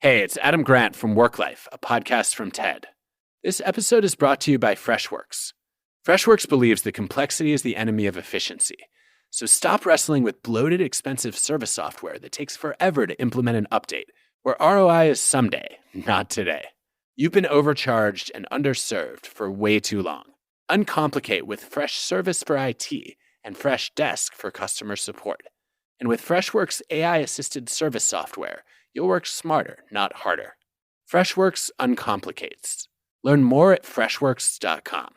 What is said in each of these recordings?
Hey, it's Adam Grant from Work Life, a podcast from TED. This episode is brought to you by Freshworks. Freshworks believes that complexity is the enemy of efficiency. So stop wrestling with bloated, expensive service software that takes forever to implement an update, where ROI is someday, not today. You've been overcharged and underserved for way too long. Uncomplicate with Freshservice for IT and Freshdesk for customer support. And with Freshworks AI-assisted service software, you'll work smarter, not harder. Freshworks uncomplicates. Learn more at freshworks.com.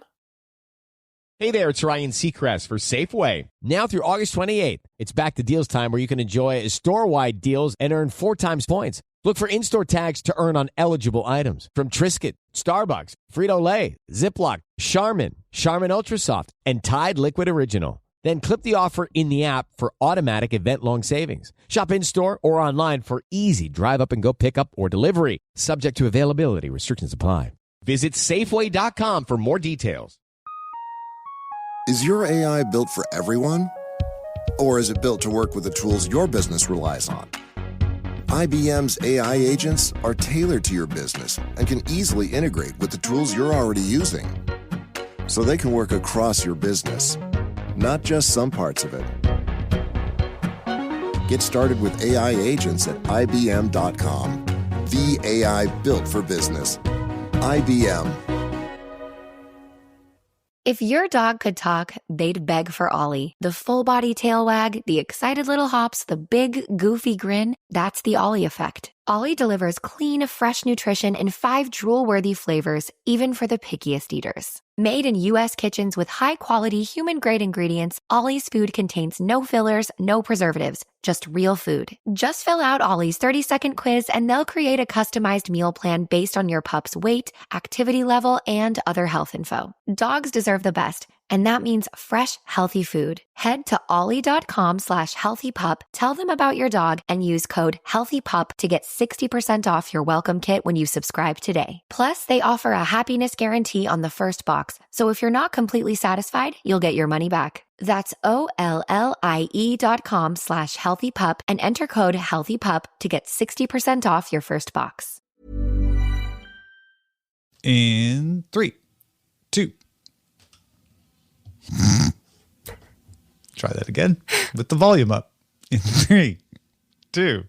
Hey there, it's Ryan Seacrest for Safeway. Now through August 28th, it's back to deals time where you can enjoy store-wide deals and earn 4 times points. Look for in-store tags to earn on eligible items from Triscuit, Starbucks, Frito-Lay, Ziploc, Charmin, Charmin Ultra Soft, and Tide Liquid Original. Then clip the offer in the app for automatic event-long savings. Shop in-store or online for easy drive-up-and-go pickup or delivery. Subject to availability. Restrictions apply. Visit Safeway.com for more details. Is your AI built for everyone? Or is it built to work with the tools your business relies on? IBM's AI agents are tailored to your business and can easily integrate with the tools you're already using. So they can work across your business, not just some parts of it. Get started with AI agents at IBM.com. The AI built for business. IBM. If your dog could talk, they'd beg for Ollie. The full-body tail wag, the excited little hops, the big, goofy grin, that's the Ollie effect. Ollie delivers clean, fresh nutrition in 5 drool-worthy flavors, even for the pickiest eaters. Made in U.S. kitchens with high-quality, human-grade ingredients, Ollie's food contains no fillers, no preservatives, just real food. Just fill out Ollie's 30-second quiz and they'll create a customized meal plan based on your pup's weight, activity level, and other health info. Dogs deserve the best, and that means fresh, healthy food. Head to ollie.com/healthypup, tell them about your dog, and use code HEALTHYPUP to get 60% off your welcome kit when you subscribe today. Plus, they offer a happiness guarantee on the first box, so if you're not completely satisfied, you'll get your money back. That's OLLIE.com/healthypup and enter code HEALTHYPUP to get 60% off your first box. In 3, 2. Try that again with the volume up. In 3, 2.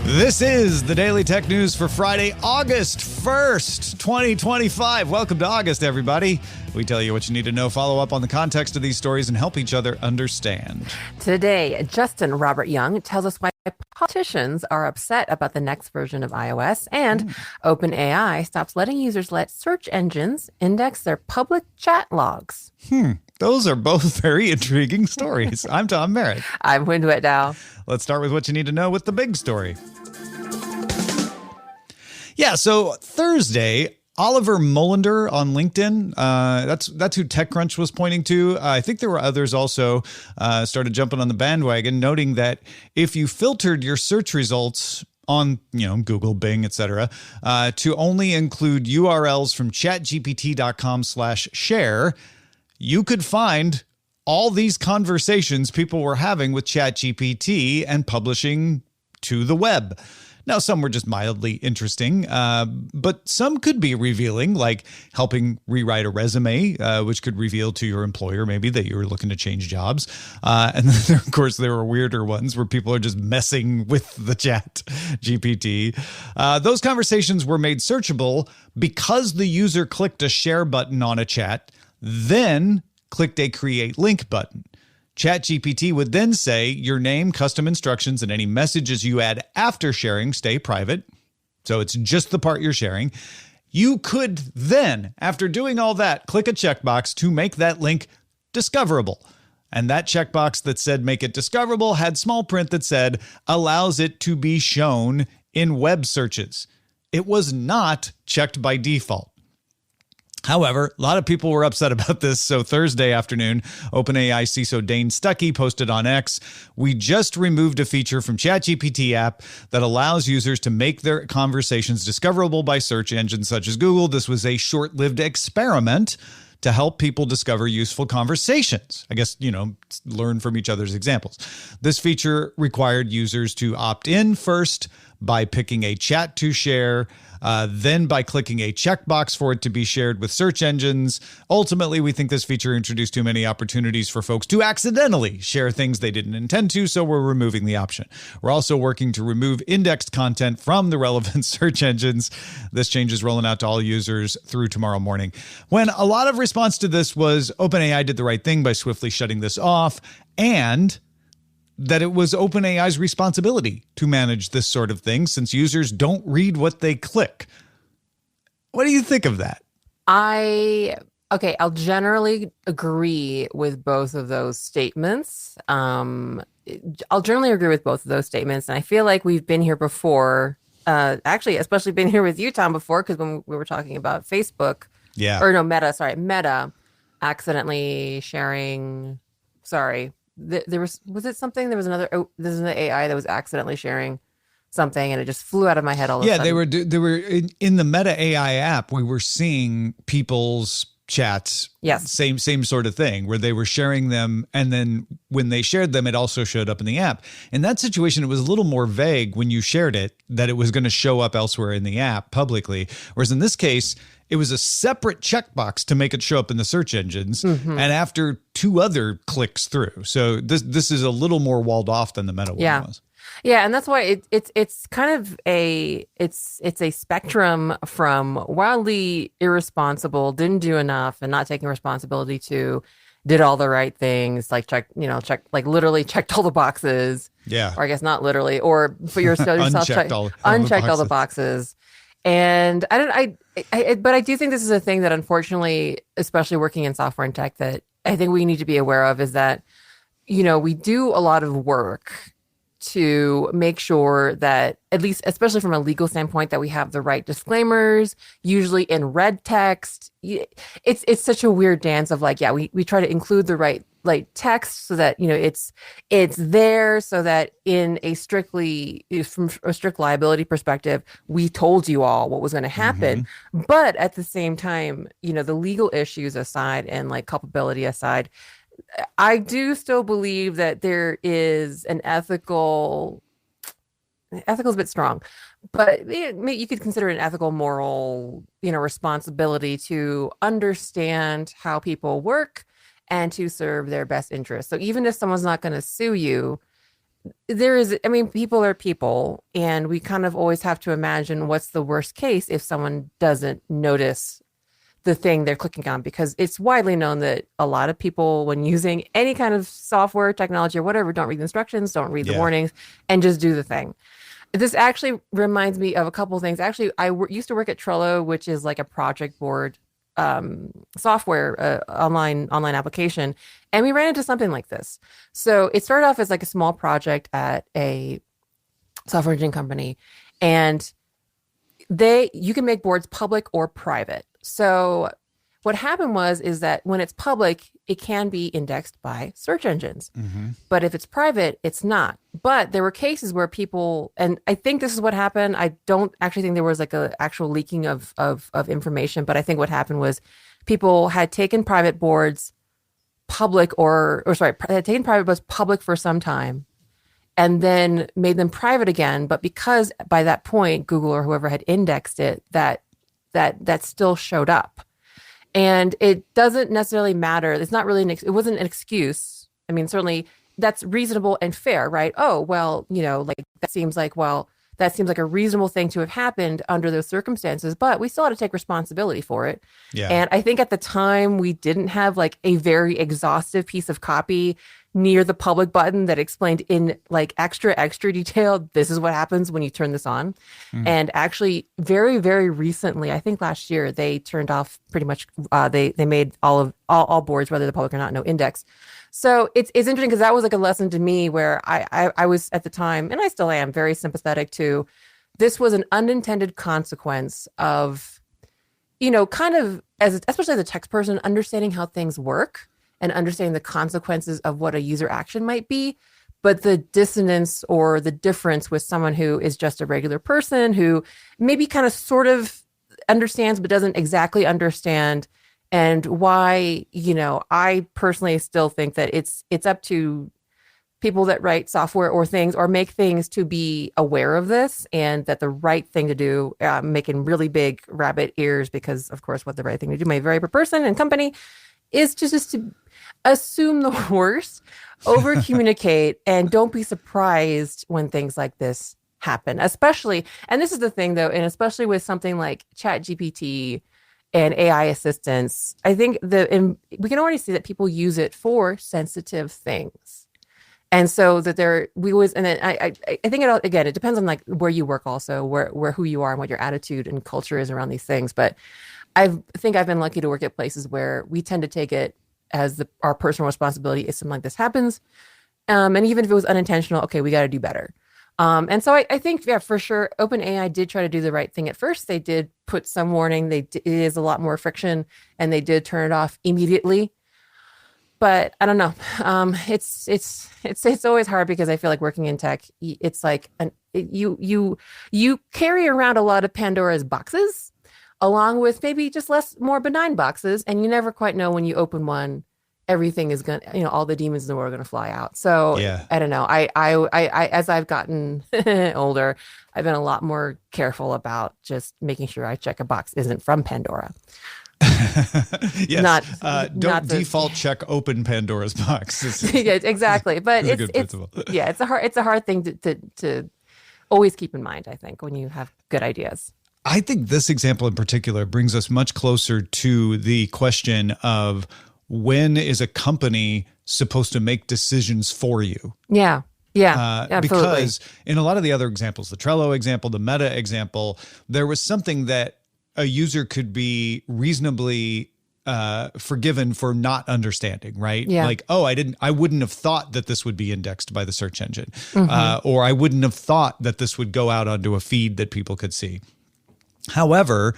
This is the Daily Tech News for Friday, August 1st, 2025. Welcome to August, everybody. We tell you what you need to know, follow up on the context of these stories, and help each other understand. Today, Justin Robert Young tells us why politicians are upset about the next version of iOS, and OpenAI stops letting users let search engines index their public chat logs. Those are both very intriguing stories. I'm Tom Merritt. I'm Huyen Dow. Let's start with what you need to know with the big story. Yeah, so Thursday, Oliver Molinder on LinkedIn, that's who TechCrunch was pointing to. I think there were others also started jumping on the bandwagon, noting that if you filtered your search results on, Google, Bing, etc., to only include URLs from chatgpt.com/share, you could find all these conversations people were having with ChatGPT and publishing to the web. Now, some were just mildly interesting, but some could be revealing, like helping rewrite a resume, which could reveal to your employer maybe that you were looking to change jobs. And then, of course, there were weirder ones where people are just messing with the Chat GPT. Those conversations were made searchable because the user clicked a share button on a chat, then clicked a create link button. ChatGPT would then say your name, custom instructions, and any messages you add after sharing stay private. So it's just the part you're sharing. You could then, after doing all that, click a checkbox to make that link discoverable. And that checkbox that said make it discoverable had small print that said allows it to be shown in web searches. It was not checked by default. However, a lot of people were upset about this, so Thursday afternoon, OpenAI CISO Dane Stuckey posted on X, "We just removed a feature from ChatGPT app that allows users to make their conversations discoverable by search engines such as Google. This was a short-lived experiment to help people discover useful conversations. I guess, learn from each other's examples. This feature required users to opt in first by picking a chat to share, then by clicking a checkbox for it to be shared with search engines. Ultimately, we think this feature introduced too many opportunities for folks to accidentally share things they didn't intend to, so we're removing the option. We're also working to remove indexed content from the relevant search engines. This change is rolling out to all users through tomorrow morning. When a lot of response to this was OpenAI did the right thing by swiftly shutting this off, and that it was OpenAI's responsibility to manage this sort of thing since users don't read what they click. What do you think of that? I'll generally agree with both of those statements. And I feel like we've been here before, especially been here with you, Tom, before, because when we were talking about Facebook, Meta accidentally sharing, there was another AI that was accidentally sharing something, and it just flew out of my head all of a sudden. They were in the Meta AI app. We were seeing people's chats. Yes. Same sort of thing where they were sharing them, and then when they shared them, it also showed up in the app. In that situation, it was a little more vague when you shared it that it was going to show up elsewhere in the app publicly. Whereas in this case, it was a separate checkbox to make it show up in the search engines, and after 2 other clicks through. So this is a little more walled off than the Meta one was. Yeah, and that's why it's kind of a spectrum from wildly irresponsible, didn't do enough, and not taking responsibility to did all the right things, literally checked all the boxes. Yeah, or I guess not literally, or for yourself unchecked all the boxes. And but I do think this is a thing that, unfortunately, especially working in software and tech, that I think we need to be aware of, is that, we do a lot of work to make sure that, at least, especially from a legal standpoint, that we have the right disclaimers, usually in red text. It's such a weird dance of we try to include the right text so that it's there, so that from a strict liability perspective, we told you all what was going to happen. But at the same time, the legal issues aside and culpability aside, I do still believe that there is an ethical is a bit strong, but you could consider it an ethical, moral, responsibility to understand how people work and to serve their best interests. So even if someone's not going to sue you, people are people, and we kind of always have to imagine what's the worst case if someone doesn't notice the thing they're clicking on, because it's widely known that a lot of people, when using any kind of software, technology, or whatever, don't read the instructions, don't read the warnings, and just do the thing. This actually reminds me of a couple of things. Actually, I used to work at Trello, which is like a project board software, online application, and we ran into something like this. So it started off as a small project at a software engineering company, and you can make boards public or private. So what happened is that when it's public, it can be indexed by search engines. But if it's private, it's not. But there were cases where people, and I think this is what happened. I don't actually think there was a actual leaking of information, but I think what happened was people had taken private boards public had taken private boards public for some time and then made them private again. But because by that point, Google or whoever had indexed it, that still showed up. And it doesn't necessarily matter. It's not really it wasn't an excuse. I mean, certainly that's reasonable and fair, right? Oh, well, that seems like a reasonable thing to have happened under those circumstances, but we still had to take responsibility for it. Yeah. And I think at the time we didn't have a very exhaustive piece of copy near the public button that explained in extra detail, this is what happens when you turn this on. And actually very, very recently, I think last year, they turned off pretty much, they made all boards, whether they're public or not, no index. So it's interesting because that was a lesson to me where I was at the time, and I still am, very sympathetic to, this was an unintended consequence of, kind of, especially as a tech person, understanding how things work and understanding the consequences of what a user action might be. But the dissonance or the difference with someone who is just a regular person who maybe kind of sort of understands but doesn't exactly understand, and why, I personally still think that it's up to people that write software or things or make things to be aware of this, and that the right thing to do, making really big rabbit ears, because of course what the right thing to do may vary per person and company, is to just to assume the worst, over communicate, and don't be surprised when things like this happen, especially, and this is the thing though, and especially with something like ChatGPT and AI assistants, I think we can already see that people use it for sensitive things. And so that we always, and then I think it depends on like where you work also, where who you are and what your attitude and culture is around these things. But I think I've been lucky to work at places where we tend to take it as our personal responsibility if something like this happens. And even if it was unintentional, okay, we got to do better. And so I think, yeah, for sure, OpenAI did try to do the right thing at first. They did put some warning. It is a lot more friction, and they did turn it off immediately. But I don't know. It's always hard because I feel like working in tech, it's like you carry around a lot of Pandora's boxes, along with maybe just more benign boxes, and you never quite know when you open one, everything is gonna, all the demons in the world are gonna fly out. So yeah. I don't know. I as I've gotten older, I've been a lot more careful about just making sure I check a box isn't from Pandora. Yes. Don't default check open Pandora's box. Yeah, exactly. But it's a hard thing to always keep in mind, I think, when you have good ideas. I think this example in particular brings us much closer to the question of when is a company supposed to make decisions for you? Yeah. Yeah, absolutely. Because in a lot of the other examples, the Trello example, the Meta example, there was something that a user could be reasonably forgiven for not understanding, right? Yeah. Like, I wouldn't have thought that this would be indexed by the search engine, or I wouldn't have thought that this would go out onto a feed that people could see. However,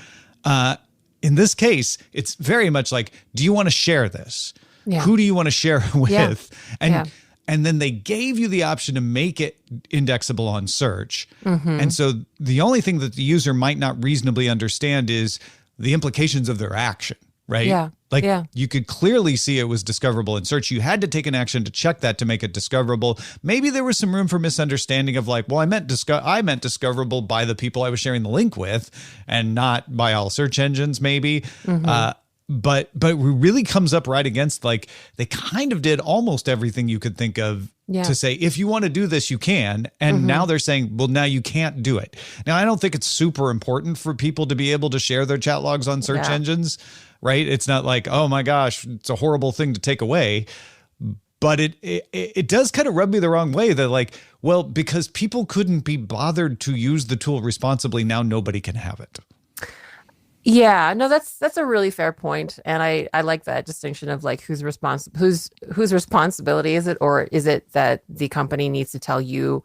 in this case, it's very much like, do you want to share this? Yeah. Who do you want to share with? Yeah. And then they gave you the option to make it indexable on search. And so the only thing that the user might not reasonably understand is the implications of their action, right? Yeah. You could clearly see it was discoverable in search. You had to take an action to check that to make it discoverable. Maybe there was some room for misunderstanding of like, well, I meant discoverable by the people I was sharing the link with and not by all search engines, maybe. But it really comes up right against, like, they kind of did almost everything you could think of to say, if you want to do this, you can. And now they're saying, well, now you can't do it. Now, I don't think it's super important for people to be able to share their chat logs on search engines, right? It's not like, oh my gosh, it's a horrible thing to take away. But it does kind of rub me the wrong way that, like, well, because people couldn't be bothered to use the tool responsibly, now nobody can have it. Yeah, no, that's a really fair point, and I like that distinction of like whose responsibility is it, or is it that the company needs to tell you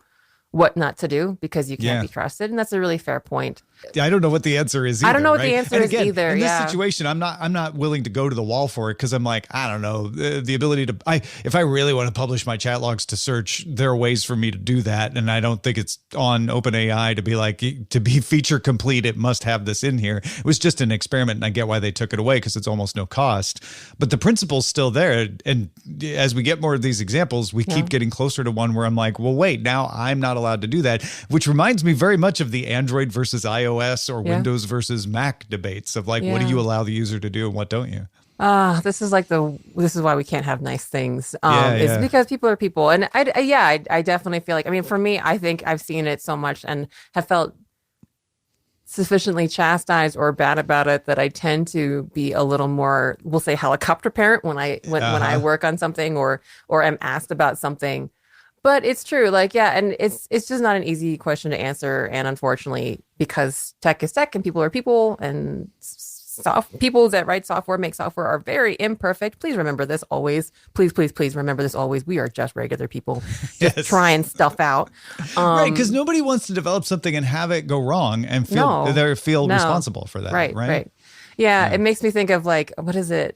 what not to do because you can't be trusted? And that's a really fair point. I don't know what the answer is either. I don't know what right? the answer is either. In this situation, I'm not willing to go to the wall for it because I'm like, I don't know, the ability to, if I really want to publish my chat logs to search, there are ways for me to do that. And I don't think it's on OpenAI to be like, to be feature complete, it must have this in here. It was just an experiment, and I get why they took it away because it's almost no cost. But the principle's still there. And as we get more of these examples, we keep getting closer to one where I'm like, well, wait, now I'm not allowed to do that, which reminds me very much of the Android versus iOS or Windows versus Mac debates of like, what do you allow the user to do and what don't you? This is why we can't have nice things. It's because people are people. And I definitely feel like, I mean, for me, I think I've seen it so much and have felt sufficiently chastised or bad about it that I tend to be a little more, we'll say, helicopter parent when I work on something or am asked about something. But it's true, like, and it's just not an easy question to answer. And unfortunately, because tech is tech and people are people, and people that write software, make software, are very imperfect. Please remember this always. Please remember this always. We are just regular people just trying stuff out. Right, because nobody wants to develop something and have it go wrong and feel responsible for that. Right. Yeah, it makes me think of like, what is it?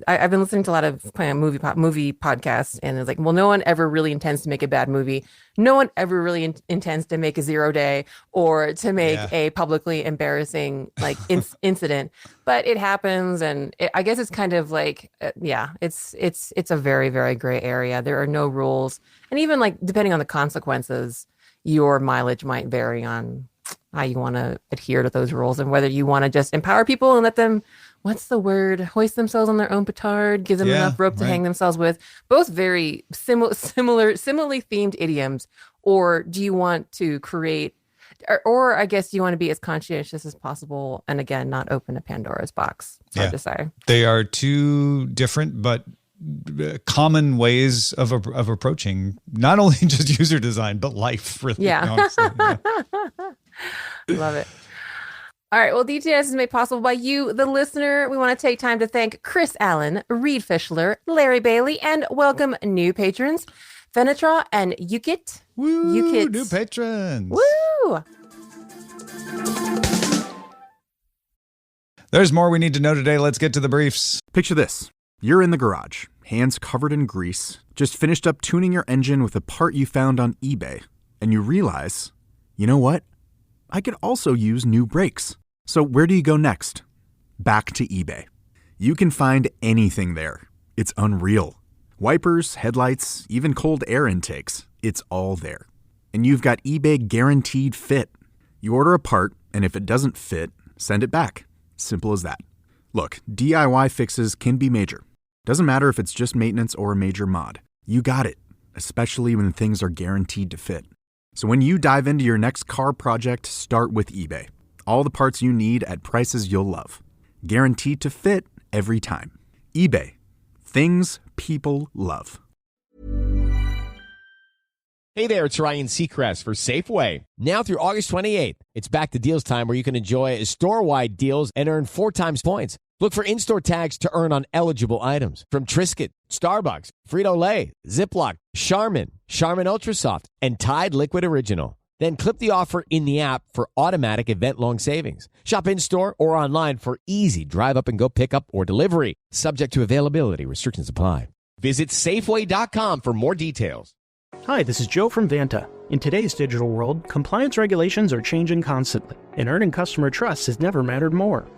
I've been listening to a lot of kind of movie podcasts, and it's like, well, no one ever really intends to make a bad movie. No one ever really intends to make a 0 day or to make a publicly embarrassing like incident, but it happens, and I guess it's kind of like, it's a very, very gray area. There are no rules, and even like depending on the consequences, your mileage might vary on how you want to adhere to those rules and whether you want to just empower people and let them, what's the word, hoist themselves on their own petard, give them enough rope to hang themselves with. Both very similarly themed idioms. Or do you want to create, or I guess you want to be as conscientious as possible and again, not open a Pandora's box. Hard to say. They are two different but common ways of approaching not only just user design but life. Really, honestly. Love it. All right. Well, DTNS is made possible by you, the listener. We want to take time to thank Chris Allen, Reed Fischler, Larry Bailey, and welcome new patrons, Venetra and Yukit. Woo! Yukit. New patrons. Woo! There's more we need to know today. Let's get to the briefs. Picture this. You're in the garage, hands covered in grease, just finished up tuning your engine with a part you found on eBay, and you realize, you know what? I could also use new brakes. So where do you go next? Back to eBay. You can find anything there. It's unreal. Wipers, headlights, even cold air intakes. It's all there. And you've got eBay Guaranteed Fit. You order a part, and if it doesn't fit, send it back. Simple as that. Look, DIY fixes can be major. Doesn't matter if it's just maintenance or a major mod. You got it, especially when things are guaranteed to fit. So when you dive into your next car project, start with eBay. All the parts you need at prices you'll love. Guaranteed to fit every time. eBay. Things people love. Hey there, it's Ryan Seacrest for Safeway. Now through August 28th, it's back to deals time where you can enjoy store-wide deals and earn 4 times points. Look for in-store tags to earn on eligible items from Triscuit, Starbucks, Frito-Lay, Ziploc, Charmin Ultra Soft, and Tide Liquid Original. Then clip the offer in the app for automatic event-long savings. Shop in-store or online for easy drive-up-and-go pickup or delivery. Subject to availability. Restrictions apply. Visit Safeway.com for more details. Hi, this is Joe from Vanta. In today's digital world, compliance regulations are changing constantly, and earning customer trust has never mattered more.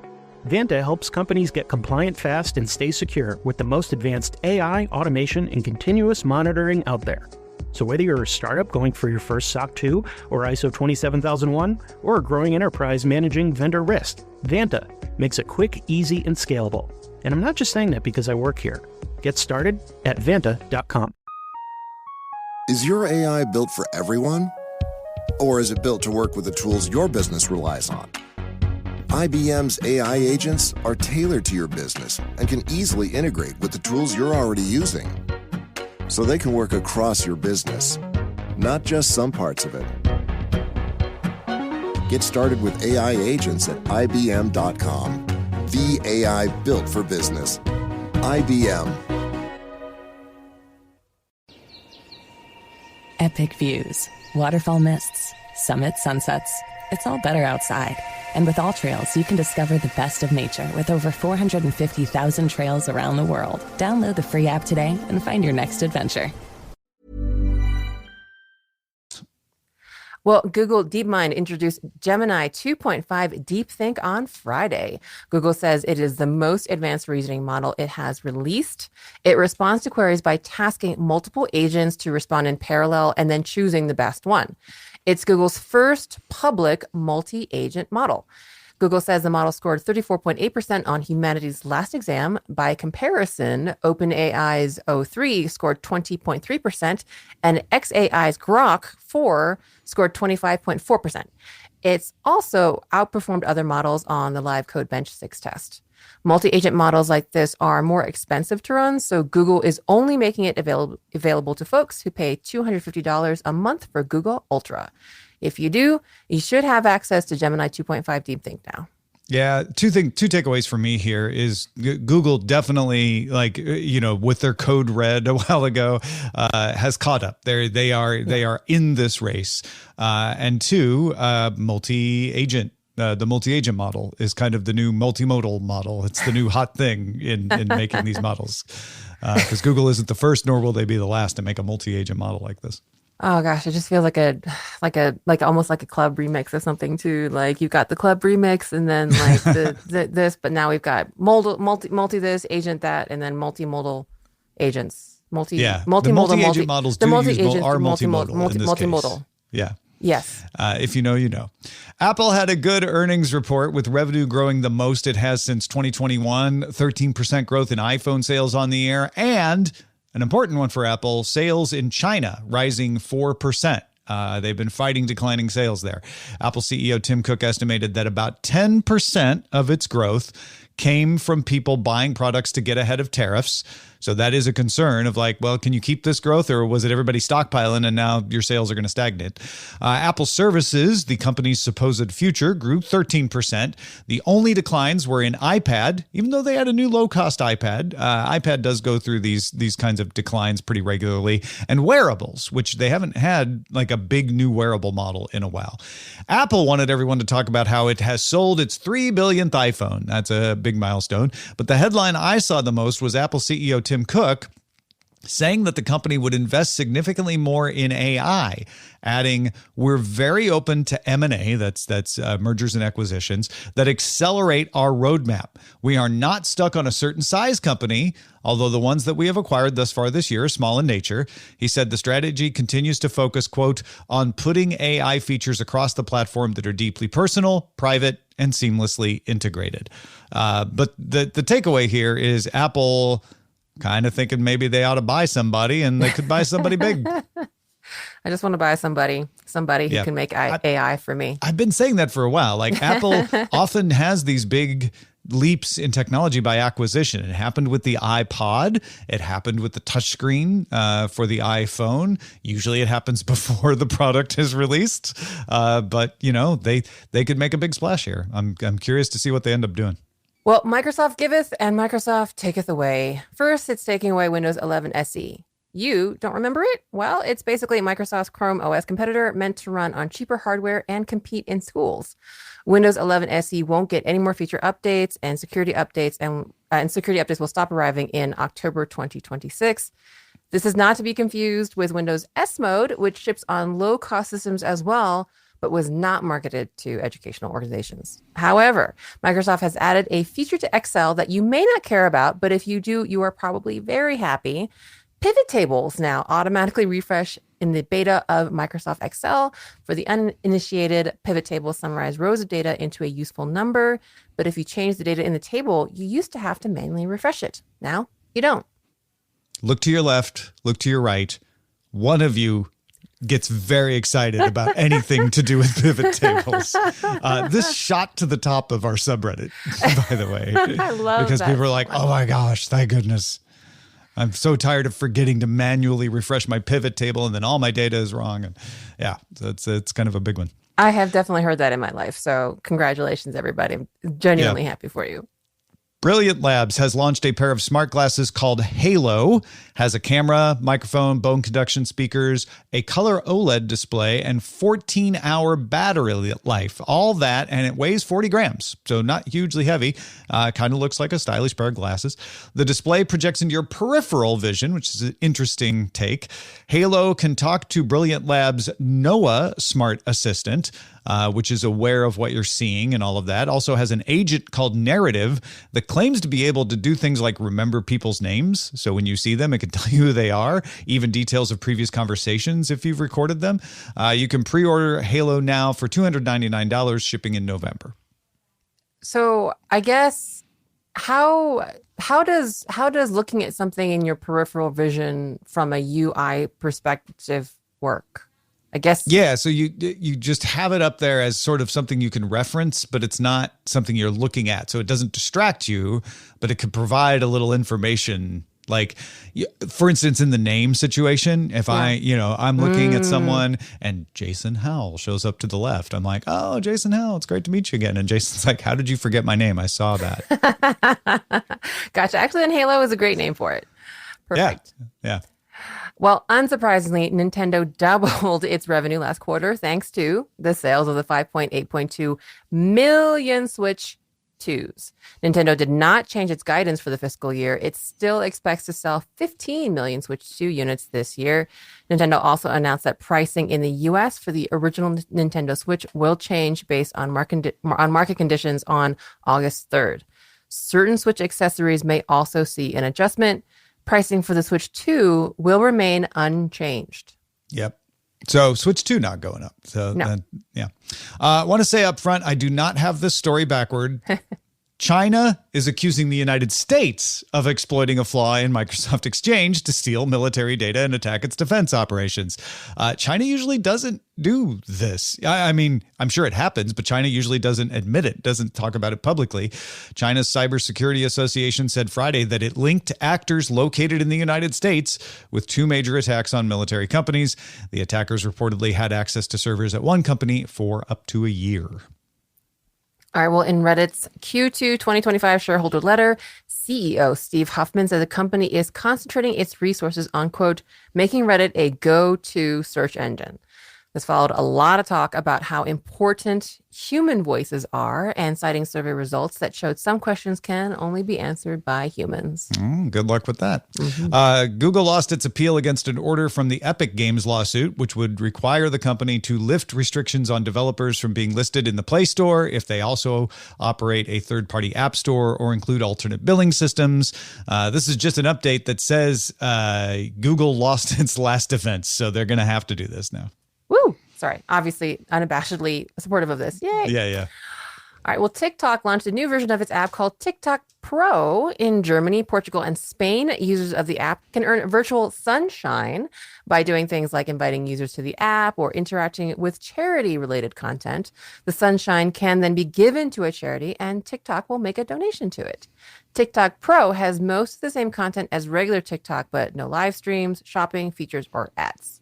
Vanta helps companies get compliant fast and stay secure with the most advanced AI, automation, and continuous monitoring out there. So whether you're a startup going for your first SOC 2 or ISO 27001, or a growing enterprise managing vendor risk, Vanta makes it quick, easy, and scalable. And I'm not just saying that because I work here. Get started at Vanta.com. Is your AI built for everyone? Or is it built to work with the tools your business relies on? IBM's AI agents are tailored to your business and can easily integrate with the tools you're already using. So they can work across your business, not just some parts of it. Get started with AI agents at IBM.com. The AI built for business. IBM. Epic views, waterfall mists, summit sunsets. It's all better outside. And with All Trails, you can discover the best of nature with over 450,000 trails around the world. Download the free app today and find your next adventure. Well, Google DeepMind introduced Gemini 2.5 DeepThink on Friday. Google says it is the most advanced reasoning model it has released. It responds to queries by tasking multiple agents to respond in parallel and then choosing the best one. It's Google's first public multi-agent model. Google says the model scored 34.8% on humanity's last exam. By comparison, OpenAI's O3 scored 20.3%, and xAI's Grok 4 scored 25.4%. It's also outperformed other models on the Live Code Bench 6 test. Multi-agent models like this are more expensive to run, so Google is only making it available to folks who pay $250 a month for Google Ultra. If you do, you should have access to Gemini 2.5 DeepThink now. Yeah, two takeaways for me here is Google definitely, with their code red a while ago, has caught up. They are in this race. And two, multi-agent The multi-agent model is kind of the new multimodal model. It's the new hot thing in making these models. Because Google isn't the first, nor will they be the last to make a multi-agent model like this. Oh gosh, it just feels like almost like a club remix or something too. Like you've got the club remix and then like this, but now we've got multi this agent that, and then multimodal agents. Multi-agent models are multimodal in this case. Yeah. Yes. If you know, you know. Apple had a good earnings report with revenue growing the most it has since 2021, 13% growth in iPhone sales on the year, and an important one for Apple, sales in China rising 4%. They've been fighting declining sales there. Apple CEO Tim Cook estimated that about 10% of its growth came from people buying products to get ahead of tariffs. So that is a concern of like, well, can you keep this growth, or was it everybody stockpiling and now your sales are going to stagnate? Apple Services, the company's supposed future, grew 13%. The only declines were in iPad, even though they had a new low-cost iPad. iPad does go through these kinds of declines pretty regularly. And wearables, which they haven't had like a big new wearable model in a while. Apple wanted everyone to talk about how it has sold its 3 billionth iPhone. That's a big milestone. But the headline I saw the most was Apple CEO Tim Cook saying that the company would invest significantly more in AI, adding, "We're very open to M&A," that's mergers and acquisitions, that accelerate our roadmap. We are not stuck on a certain size company, although the ones that we have acquired thus far this year are small in nature. He said the strategy continues to focus, quote, on putting AI features across the platform that are deeply personal, private, and seamlessly integrated. But the takeaway here is Apple kind of thinking maybe they ought to buy somebody, and they could buy somebody big. I just want to buy somebody who can make AI for me. I've been saying that for a while. Like Apple often has these big leaps in technology by acquisition. It happened with the iPod. It happened with the touchscreen for the iPhone. Usually it happens before the product is released. But, you know, they could make a big splash here. I'm curious to see what they end up doing. Well, Microsoft giveth and Microsoft taketh away. First, it's taking away Windows 11 SE. You don't remember it? Well, it's basically Microsoft's Chrome OS competitor meant to run on cheaper hardware and compete in schools. Windows 11 SE won't get any more feature updates and security updates, and security updates will stop arriving in October 2026. This is not to be confused with Windows S Mode, which ships on low-cost systems as well, but was not marketed to educational organizations. However, Microsoft has added a feature to Excel that you may not care about, but if you do, you are probably very happy. Pivot tables now automatically refresh in the beta of Microsoft Excel. For the uninitiated, pivot tables summarize rows of data into a useful number. But if you change the data in the table, you used to have to manually refresh it. Now you don't. Look to your left, look to your right. One of you gets very excited about anything to do with pivot tables. This shot to the top of our subreddit, by the way. I love because that. People are like, oh my gosh, thank goodness. I'm so tired of forgetting to manually refresh my pivot table and then all my data is wrong. And yeah, so it's kind of a big one. I have definitely heard that in my life. So congratulations, everybody. I'm genuinely happy for you. Brilliant Labs has launched a pair of smart glasses called Halo. Has a camera, microphone, bone conduction speakers, a color OLED display, and 14-hour battery life. All that, and it weighs 40 grams, so not hugely heavy. Kind of looks like a stylish pair of glasses. The display projects into your peripheral vision, which is an interesting take. Halo can talk to Brilliant Labs' Noah smart assistant, which is aware of what you're seeing and all of that. Also has an agent called Narrative that claims to be able to do things like remember people's names. So when you see them, it can tell you who they are, even details of previous conversations if you've recorded them. You can pre-order Halo now for $299, shipping in November. So I guess how does looking at something in your peripheral vision from a UI perspective work? I guess. Yeah, so you just have it up there as sort of something you can reference, but it's not something you're looking at. So it doesn't distract you, but it could provide a little information. Like, for instance, in the name situation, if I'm looking at someone and Jason Howell shows up to the left, I'm like, oh, Jason Howell, it's great to meet you again. And Jason's like, how did you forget my name? I saw that. Gotcha. Actually, and Halo is a great name for it. Perfect. Yeah. Well, unsurprisingly, Nintendo doubled its revenue last quarter thanks to the sales of the 5.8.2 million Switch 2s. Nintendo did not change its guidance for the fiscal year. It still expects to sell 15 million Switch 2 units this year. Nintendo also announced that pricing in the US for the original Nintendo Switch will change based on market conditions on August 3rd. Certain Switch accessories may also see an adjustment. Pricing for the Switch 2 will remain unchanged. Yep. So Switch 2 not going up. So no. Yeah. I want to say up front, I do not have this story backward. China is accusing the United States of exploiting a flaw in Microsoft Exchange to steal military data and attack its defense operations. China usually doesn't do this. I mean, I'm sure it happens, but China usually doesn't admit it, doesn't talk about it publicly. China's Cybersecurity Association said Friday that it linked actors located in the United States with two major attacks on military companies. The attackers reportedly had access to servers at one company for up to a year. All right, well, in Reddit's Q2 2025 shareholder letter, CEO Steve Huffman said the company is concentrating its resources on, quote, making Reddit a go-to search engine. This followed a lot of talk about how important human voices are and citing survey results that showed some questions can only be answered by humans. Good luck with that. Google lost its appeal against an order from the Epic Games lawsuit, which would require the company to lift restrictions on developers from being listed in the Play Store if they also operate a third-party app store or include alternate billing systems. This is just an update that says Google lost its last defense, so they're going to have to do this now. Woo! Sorry. Obviously, unabashedly supportive of this. Yay! Yeah. All right. Well, TikTok launched a new version of its app called TikTok Pro in Germany, Portugal, and Spain. Users of the app can earn virtual sunshine by doing things like inviting users to the app or interacting with charity-related content. The sunshine can then be given to a charity, and TikTok will make a donation to it. TikTok Pro has most of the same content as regular TikTok, but no live streams, shopping, features, or ads.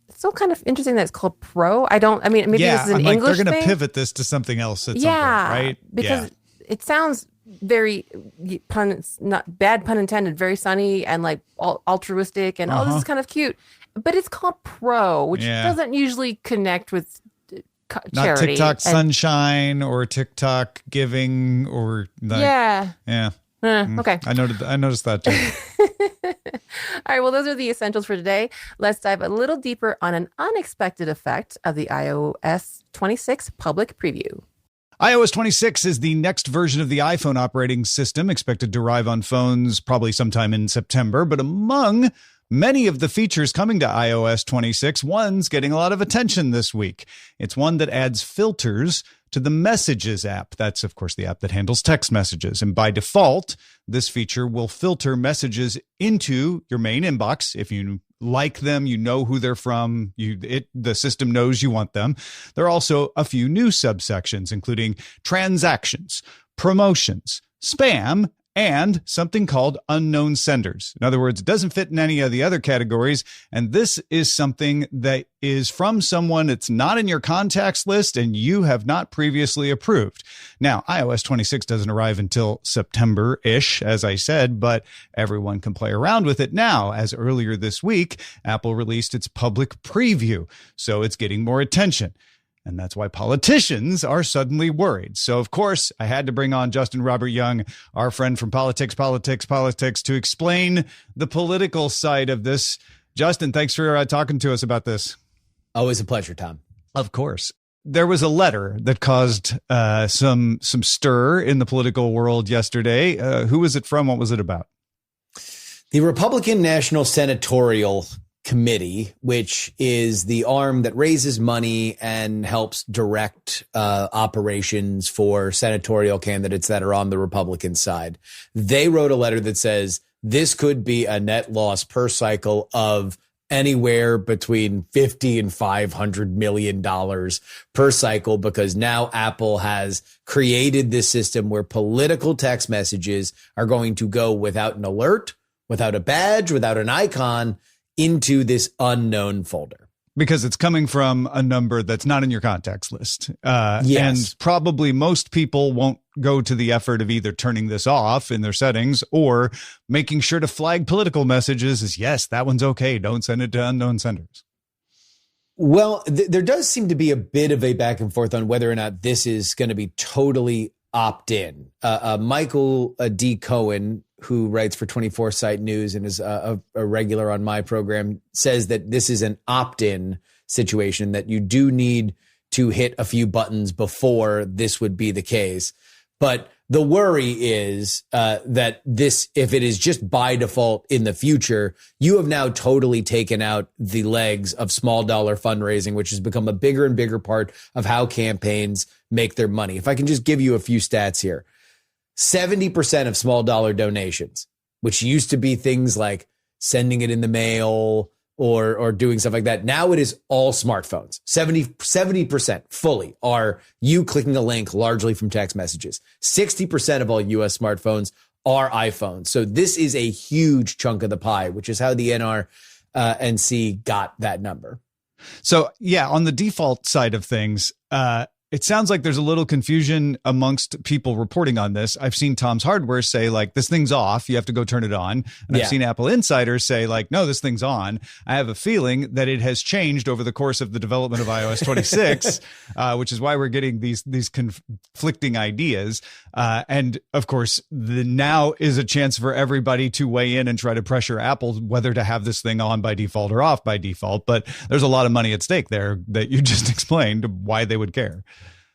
It's still kind of interesting that it's called Pro. Maybe this is an English they're going thing. to pivot this to something else at some point, right? Because it sounds very bad pun intended, very sunny and like altruistic and this is kind of cute. But it's called Pro, which doesn't usually connect with charity. Not TikTok sunshine or TikTok giving or like, okay. I noticed that too. All right, well, those are the essentials for today. Let's dive a little deeper on an unexpected effect of the iOS 26 public preview. iOS 26 is the next version of the iPhone operating system, expected to arrive on phones probably sometime in September. But among many of the features coming to iOS 26, one's getting a lot of attention this week. It's one that adds filters to the Messages app. That's, of course, the app that handles text messages. And by default, this feature will filter messages into your main inbox. If you like them, you know who they're from, the system knows you want them. There are also a few new subsections, including transactions, promotions, spam, and something called unknown senders. In other words, it doesn't fit in any of the other categories. And this is something that is from someone that's not in your contacts list and you have not previously approved. Now, iOS 26 doesn't arrive until September-ish, as I said, but everyone can play around with it now, as earlier this week, Apple released its public preview. So it's getting more attention. And that's why politicians are suddenly worried. So, of course, I had to bring on Justin Robert Young, our friend from Politics, to explain the political side of this. Justin, thanks for talking to us about this. Always a pleasure, Tom. Of course. There was a letter that caused some stir in the political world yesterday. Who was it from? What was it about? The Republican National Senatorial Committee, which is the arm that raises money and helps direct operations for senatorial candidates that are on the Republican side. They wrote a letter that says this could be a net loss per cycle of anywhere between $50 and $500 million per cycle, because now Apple has created this system where political text messages are going to go without an alert, without a badge, without an icon, into this unknown folder. Because it's coming from a number that's not in your contacts list. Yes. And probably most people won't go to the effort of either turning this off in their settings or making sure to flag political messages as, yes, that one's okay. Don't send it to unknown senders. Well, there does seem to be a bit of a back and forth on whether or not this is going to be totally opt-in. Michael D. Cohen, who writes for 24 Site News and is a regular on my program, says that this is an opt-in situation, that you do need to hit a few buttons before this would be the case. But the worry is that this, if it is just by default in the future, you have now totally taken out the legs of small dollar fundraising, which has become a bigger and bigger part of how campaigns make their money. If I can just give you a few stats here, 70% of small dollar donations, which used to be things like sending it in the mail or doing stuff like that. Now it is all smartphones. 70% fully are you clicking a link, largely from text messages. 60% of all US smartphones are iPhones. So this is a huge chunk of the pie, which is how the NRNC got that number. So yeah, on the default side of things, it sounds like there's a little confusion amongst people reporting on this. I've seen Tom's Hardware say, like, this thing's off, you have to go turn it on. And I've seen Apple Insiders say, like, no, this thing's on. I have a feeling that it has changed over the course of the development of iOS 26, which is why we're getting these conflicting ideas. And of course, now is a chance for everybody to weigh in and try to pressure Apple whether to have this thing on by default or off by default. But there's a lot of money at stake there that you just explained why they would care.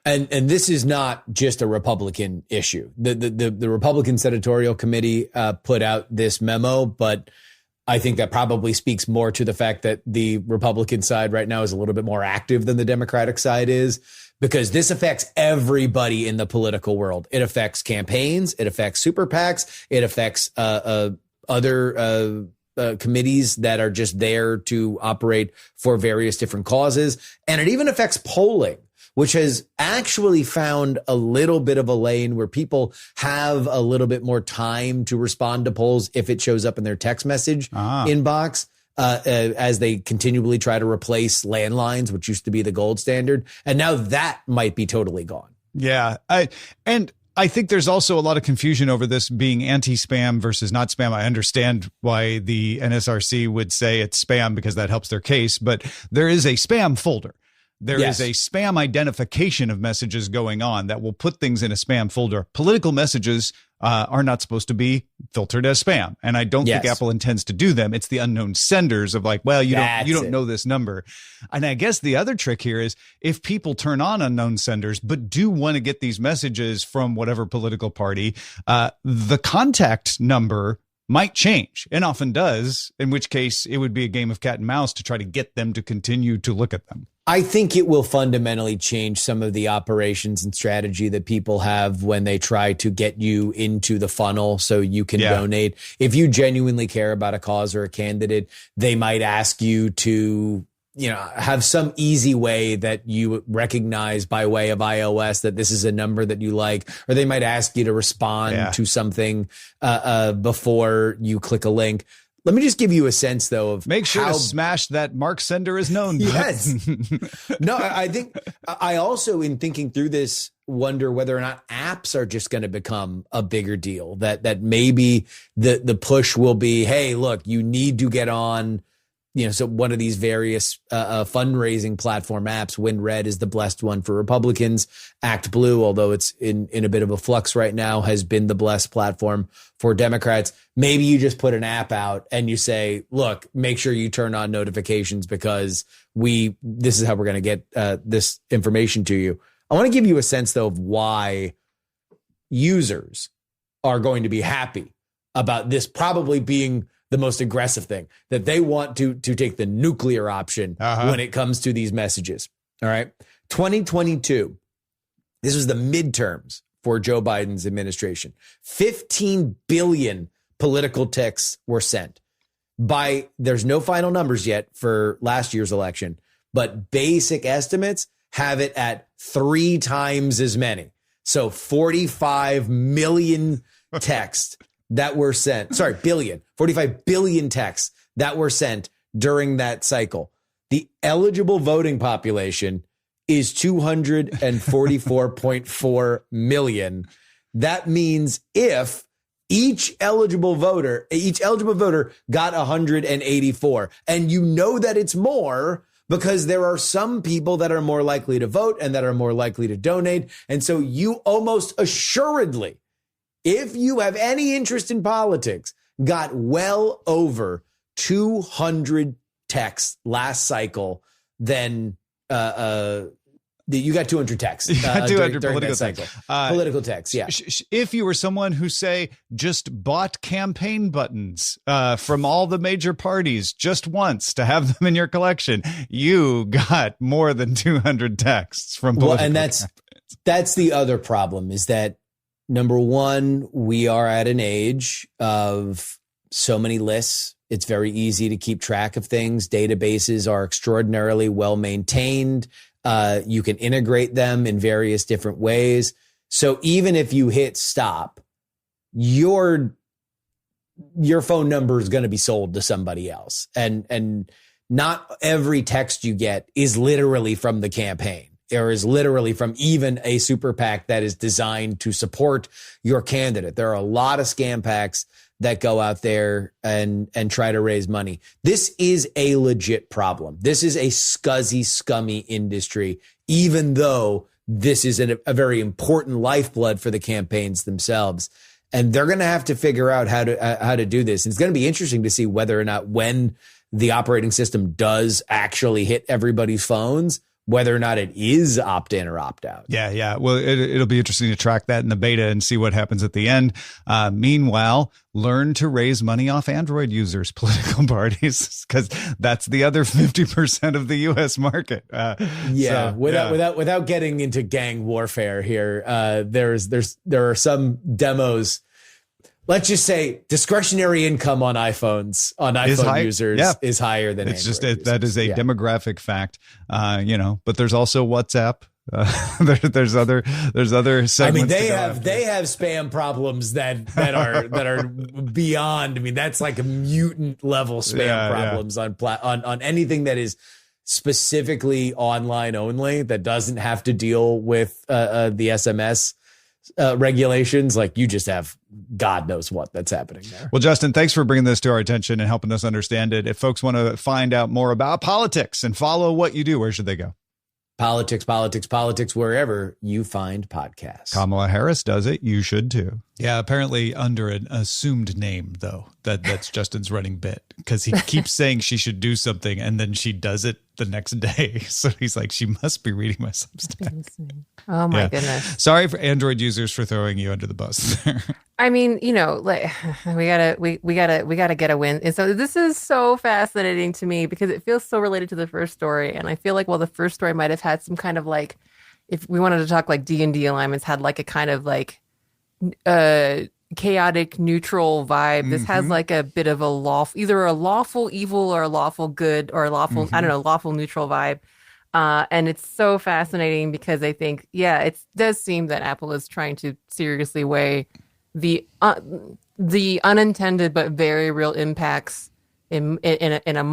And this is not just a Republican issue. The Republican Senatorial Committee put out this memo, but I think that probably speaks more to the fact that the Republican side right now is a little bit more active than the Democratic side is, because this affects everybody in the political world. It affects campaigns. It affects super PACs. It affects other committees that are just there to operate for various different causes. And it even affects polling, which has actually found a little bit of a lane where people have a little bit more time to respond to polls if it shows up in their text message inbox, as they continually try to replace landlines, which used to be the gold standard. And now that might be totally gone. Yeah. I think there's also a lot of confusion over this being anti-spam versus not spam. I understand why the NSRC would say it's spam because that helps their case, but there is a spam folder. There is a spam identification of messages going on that will put things in a spam folder. Political messages are not supposed to be filtered as spam. And I don't think Apple intends to do them. It's the unknown senders of like, well, you don't know this number. And I guess the other trick here is if people turn on unknown senders, but do want to get these messages from whatever political party, the contact number might change, and often does, in which case it would be a game of cat and mouse to try to get them to continue to look at them. I think it will fundamentally change some of the operations and strategy that people have when they try to get you into the funnel so you can donate. If you genuinely care about a cause or a candidate, they might ask you to, have some easy way that you recognize by way of iOS that this is a number that you like, or they might ask you to respond to something before you click a link. Let me just give you a sense, though, of make sure to smash that mark sender is known. Yes. No, I think I also, in thinking through this, wonder whether or not apps are just going to become a bigger deal, that maybe the push will be, hey, look, you need to get on, so one of these various fundraising platform apps. WinRed is the blessed one for Republicans. ActBlue, although it's in a bit of a flux right now, has been the blessed platform for Democrats. Maybe you just put an app out and you say, look, make sure you turn on notifications because this is how we're going to get this information to you. I want to give you a sense, though, of why users are going to be happy about this probably being the most aggressive thing, that they want to take the nuclear option when it comes to these messages. All right. 2022. This was the midterms for Joe Biden's administration. 15 billion political texts were sent. There's no final numbers yet for last year's election, but basic estimates have it at 3 times as many. So 45 million texts that were sent. 45 billion texts that were sent during that cycle. The eligible voting population is 244.4 million. That means if each eligible voter got 184, and you know that it's more because there are some people that are more likely to vote and that are more likely to donate. And so you almost assuredly, if you have any interest in politics, got well over 200 texts last cycle, then you got 200 texts. You got 200 during political that texts. Political texts, yeah. If you were someone who, say, just bought campaign buttons from all the major parties just once to have them in your collection, you got more than 200 texts from political and campaigns. that's the other problem, is that, number one, we are at an age of so many lists. It's very easy to keep track of things. Databases are extraordinarily well maintained. You can integrate them in various different ways. So even if you hit stop, your phone number is going to be sold to somebody else. And not every text you get is literally from the campaign, or is literally from even a super PAC that is designed to support your candidate. There are a lot of scam PACs that go out there and try to raise money. This is a legit problem. This is a scuzzy, scummy industry, even though this is a very important lifeblood for the campaigns themselves. And they're going to have to figure out how to do this. And it's going to be interesting to see whether or not, when the operating system does actually hit everybody's phones, whether or not it is opt-in or opt-out. Yeah. Well, it'll be interesting to track that in the beta and see what happens at the end. Meanwhile, learn to raise money off Android users, political parties, because that's the other 50% of the U.S. market. Without getting into gang warfare here, there are some demos. Let's just say discretionary income on iPhone users is higher than it's Android just that is a users. demographic fact, but there's also WhatsApp. There's other segments. I mean, they have spam problems that are beyond. I mean, that's like a mutant level spam problems on anything that is specifically online only, that doesn't have to deal with the SMS regulations. Like, you just have God knows what that's happening there. Well, Justin, thanks for bringing this to our attention and helping us understand it. If folks want to find out more about politics and follow what you do, where should they go? Politics, wherever you find podcasts. Kamala Harris does it. You should too. Yeah, apparently under an assumed name, though. That's Justin's running bit, because he keeps saying she should do something and then she does it the next day. So he's like, she must be reading my Substack. Oh my goodness. Sorry for Android users for throwing you under the bus there. I mean, like, we gotta get a win. And so this is so fascinating to me because it feels so related to the first story. And I feel like, the first story might have had some kind of, like, if we wanted to talk like D&D alignments, had like a kind of like chaotic neutral vibe. This has like a bit of either a lawful evil or a lawful good or a lawful, I don't know, lawful neutral vibe. And it's so fascinating because I think, it does seem that Apple is trying to seriously weigh the unintended but very real impacts in a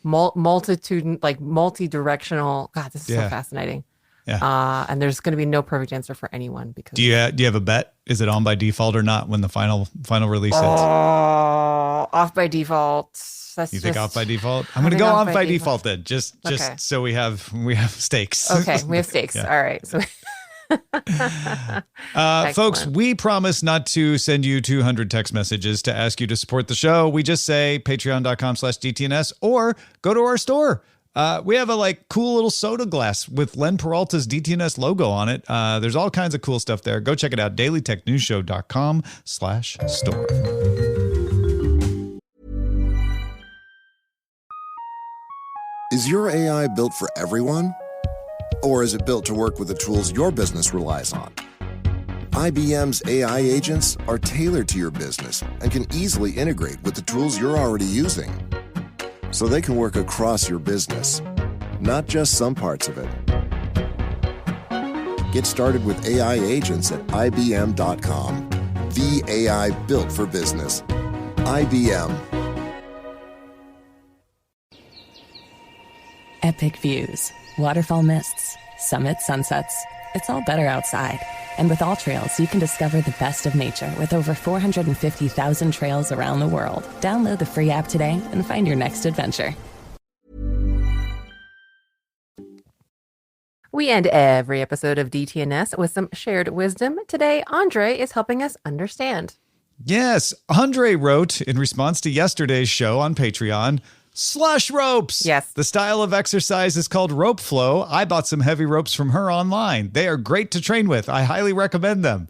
multitude, like multi-directional. God, this is so fascinating. Yeah. And there's going to be no perfect answer for anyone because. Do you have a bet? Is it on by default or not when the final release hits? Off by default. You think off by default? I'm going to go off by default then, just so we have stakes. Okay, we have stakes. All right. So. Folks, we promise not to send you 200 text messages to ask you to support the show. We just say patreon.com/DTNS or go to our store. We have a cool little soda glass with Len Peralta's DTNS logo on it. There's all kinds of cool stuff there. Go check it out. dailytechnewsshow.com/store. Is your AI built for everyone? Or is it built to work with the tools your business relies on? IBM's AI agents are tailored to your business and can easily integrate with the tools you're already using. So they can work across your business, not just some parts of it. Get started with AI agents at IBM.com. The AI built for business. IBM. Epic views, waterfall mists, summit sunsets. It's all better outside. And with All Trails, you can discover the best of nature with over 450,000 trails around the world. Download the free app today and find your next adventure. We end every episode of DTNS with some shared wisdom. Today, Andre is helping us understand. Yes, Andre wrote in response to yesterday's show on Patreon, slush ropes. Yes. The style of exercise is called rope flow. I bought some heavy ropes from her online. They are great to train with. I highly recommend them.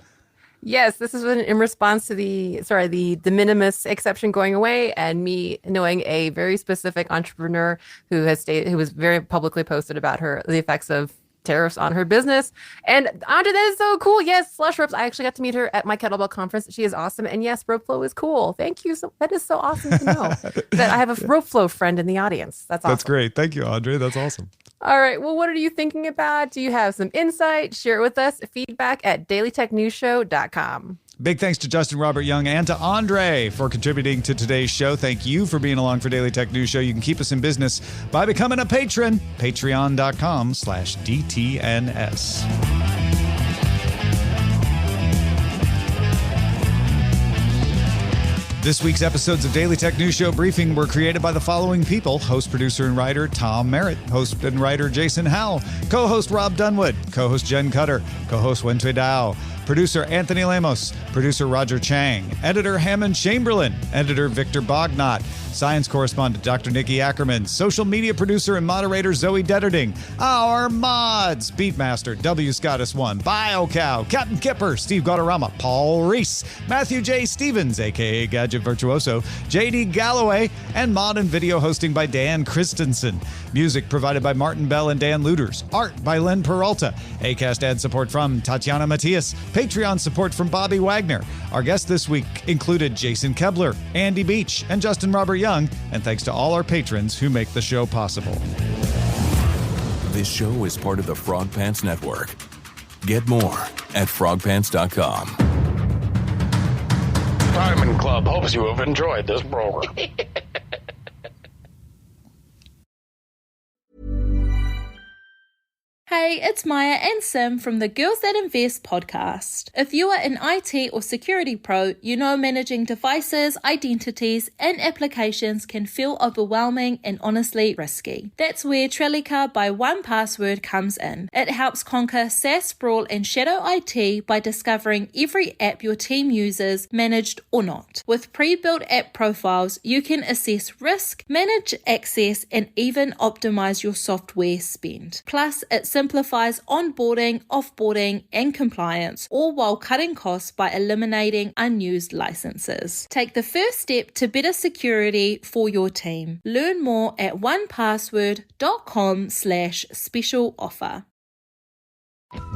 Yes, this is in response to the de minimis exception going away, and me knowing a very specific entrepreneur who was very publicly posted about the effects of tariffs on her business. And Andre, that is so cool. Yes, slush ropes. I actually got to meet her at my kettlebell conference. She is awesome. And yes, rope flow is cool. Thank you. That is so awesome to know that I have a rope flow friend in the audience. That's awesome. That's great. Thank you, Andre. That's awesome. All right. Well, what are you thinking about? Do you have some insight? Share it with us. Feedback at dailytechnewsshow.com. Big thanks to Justin Robert Young and to Andre for contributing to today's show. Thank you for being along for Daily Tech News Show. You can keep us in business by becoming a patron. Patreon.com/DTNS. This week's episodes of Daily Tech News Show Briefing were created by the following people: host, producer, and writer Tom Merritt, host and writer Jason Howell, co-host Rob Dunwood, co-host Jen Cutter, co-host Wentui Dao, producer Anthony Lemos, producer Roger Chang, editor Hammond Chamberlain, editor Victor Bognot, science correspondent Dr. Nikki Ackerman, social media producer and moderator Zoe Detterding, our mods, Beatmaster W. Scottus1, BioCow, Captain Kipper, Steve Gautarama, Paul Reese, Matthew J. Stevens, aka Gadget Virtuoso, JD Galloway, and mod and video hosting by Dan Christensen. Music provided by Martin Bell and Dan Luters. Art by Len Peralta. Acast ad support from Tatiana Matias. Patreon support from Bobby Wagner. Our guests this week included Jason Kebler, Andy Beach, and Justin Robert Young. And thanks to all our patrons who make the show possible. This show is part of the Frog Pants Network. Get more at frogpants.com. Diamond Club hopes you have enjoyed this program. Hey, it's Maya and Sim from the Girls That Invest podcast. If you are an IT or security pro, you know managing devices, identities, and applications can feel overwhelming and honestly risky. That's where Trellica by 1Password comes in. It helps conquer SaaS sprawl and shadow IT by discovering every app your team uses, managed or not. With pre-built app profiles, you can assess risk, manage access, and even optimize your software spend. Plus, it simplifies onboarding, offboarding, and compliance, all while cutting costs by eliminating unused licenses. Take the first step to better security for your team. Learn more at onepassword.com/special offer.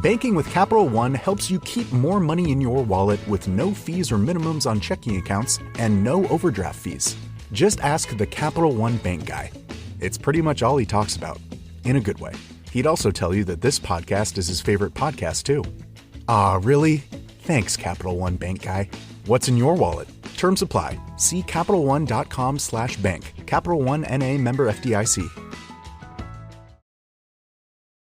Banking with Capital One helps you keep more money in your wallet with no fees or minimums on checking accounts and no overdraft fees. Just ask the Capital One bank guy. It's pretty much all he talks about, in a good way. He'd also tell you that this podcast is his favorite podcast, too. Aw, really? Thanks, Capital One bank guy. What's in your wallet? Terms apply. See CapitalOne.com/bank. Capital One N.A. member FDIC.